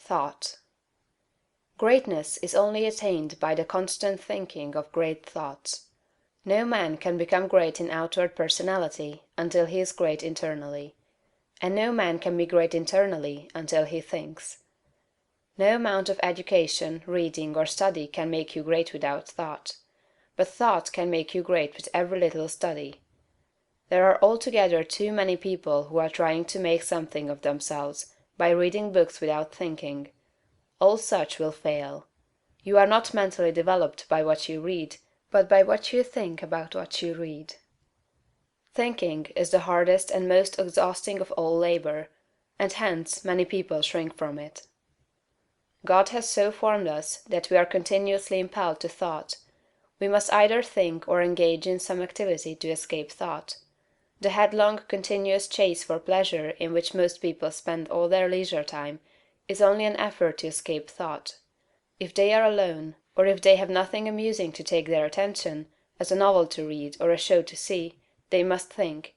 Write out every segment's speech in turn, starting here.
Thought. Greatness is only attained by the constant thinking of great thoughts. No man can become great in outward personality until he is great internally; and no man can be great internally until he thinks. No amount of education, reading, or study can make you great without thought; but thought can make you great with every little study. There are altogether too many people who are trying to make something of themselves by reading books without thinking. All such will fail. You are not mentally developed by what you read, but by what you think about what you read. Thinking is the hardest and most exhausting of all labor, and hence many people shrink from it. God has so formed us that we are continuously impelled to thought. We must either think or engage in some activity to escape thought. The headlong, continuous chase for pleasure in which most people spend all their leisure time is only an effort to escape thought. If they are alone, or if they have nothing amusing to take their attention, as a novel to read or a show to see, they must think;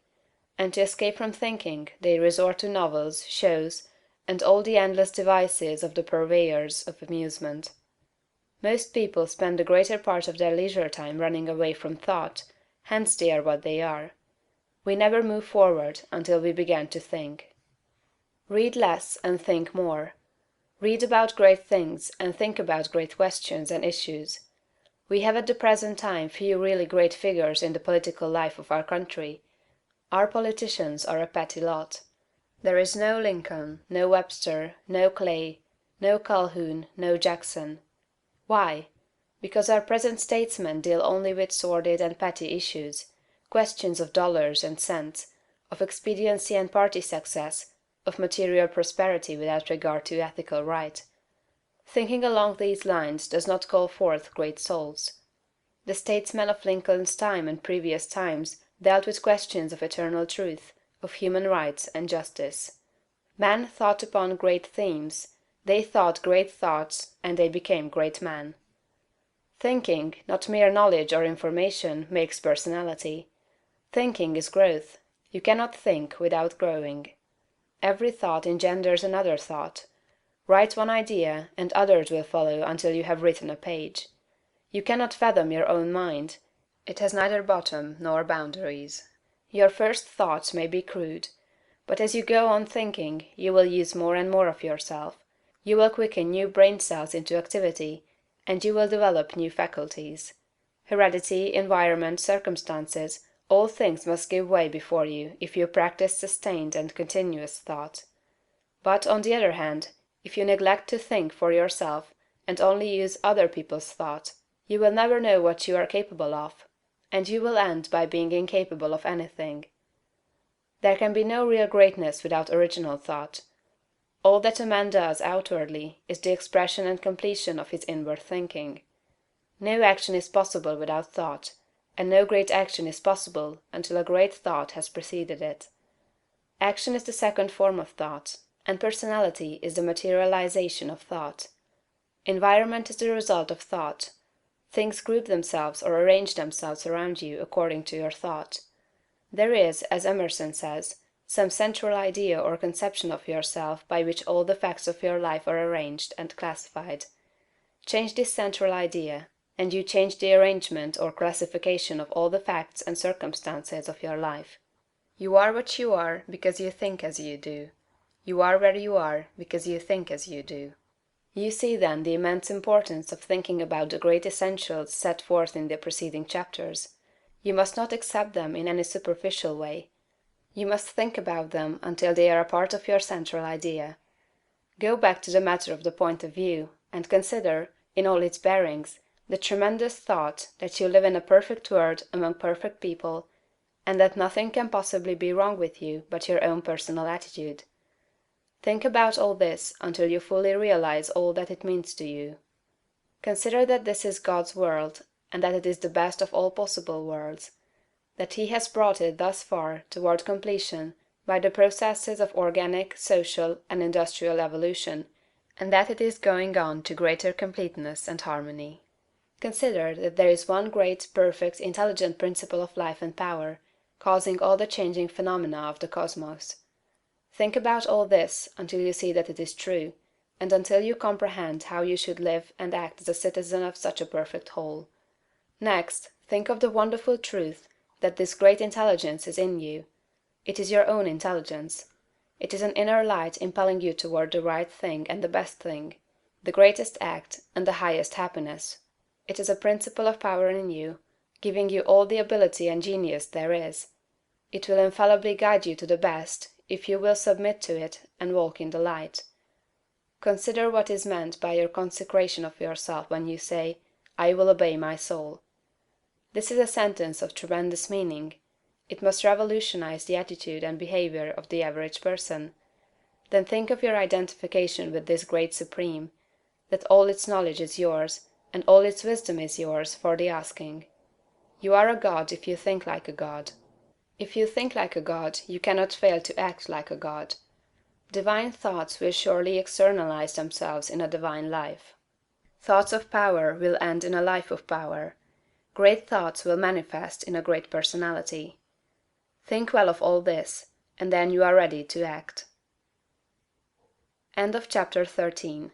and to escape from thinking they resort to novels, shows, and all the endless devices of the purveyors of amusement. Most people spend the greater part of their leisure time running away from thought, hence they are what they are. We never move forward until we begin to think. Read less and think more. Read about great things and think about great questions and issues. We have at the present time few really great figures in the political life of our country. Our politicians are a petty lot. There is no Lincoln, no Webster, no Clay, no Calhoun, no Jackson. Why? Because our present statesmen deal only with sordid and petty issues, questions of dollars and cents, of expediency and party success, of material prosperity without regard to ethical right. Thinking along these lines does not call forth great souls. The statesmen of Lincoln's time and previous times dealt with questions of eternal truth, of human rights and justice. Men thought upon great themes, they thought great thoughts, and they became great men. Thinking, not mere knowledge or information, makes personality. Thinking is growth. You cannot think without growing. Every thought engenders another thought. Write one idea, and others will follow until you have written a page. You cannot fathom your own mind. It has neither bottom nor boundaries. Your first thoughts may be crude, but as you go on thinking you will use more and more of yourself. You will quicken new brain cells into activity, and you will develop new faculties. Heredity, environment, circumstances, all things must give way before you if you practice sustained and continuous thought. But, on the other hand, if you neglect to think for yourself, and only use other people's thought, you will never know what you are capable of, and you will end by being incapable of anything. There can be no real greatness without original thought. All that a man does outwardly is the expression and completion of his inward thinking. No action is possible without thought, and no great action is possible until a great thought has preceded it. Action is the second form of thought, and personality is the materialization of thought. Environment is the result of thought. Things group themselves or arrange themselves around you according to your thought. There is, as Emerson says, some central idea or conception of yourself by which all the facts of your life are arranged and classified. Change this central idea, and you change the arrangement or classification of all the facts and circumstances of your life. You are what you are because you think as you do. You are where you are because you think as you do. You see then the immense importance of thinking about the great essentials set forth in the preceding chapters. You must not accept them in any superficial way. You must think about them until they are a part of your central idea. Go back to the matter of the point of view, and consider, in all its bearings, the tremendous thought that you live in a perfect world among perfect people, and that nothing can possibly be wrong with you but your own personal attitude. Think about all this until you fully realize all that it means to you. Consider that this is God's world, and that it is the best of all possible worlds; that He has brought it thus far toward completion by the processes of organic, social, and industrial evolution, and that it is going on to greater completeness and harmony. Consider that there is one great, perfect, intelligent principle of life and power, causing all the changing phenomena of the cosmos. Think about all this until you see that it is true, and until you comprehend how you should live and act as a citizen of such a perfect whole. Next, think of the wonderful truth that this great intelligence is in you. It is your own intelligence. It is an inner light impelling you toward the right thing and the best thing, the greatest act and the highest happiness. It is a principle of power in you, giving you all the ability and genius there is. It will infallibly guide you to the best, if you will submit to it and walk in the light. Consider what is meant by your consecration of yourself when you say, "I will obey my soul." This is a sentence of tremendous meaning. It must revolutionize the attitude and behavior of the average person. Then think of your identification with this great Supreme, that all its knowledge is yours, and all its wisdom is yours for the asking. You are a god if you think like a god. If you think like a god, you cannot fail to act like a god. Divine thoughts will surely externalize themselves in a divine life. Thoughts of power will end in a life of power. Great thoughts will manifest in a great personality. Think well of all this, and then you are ready to act. End of chapter 13.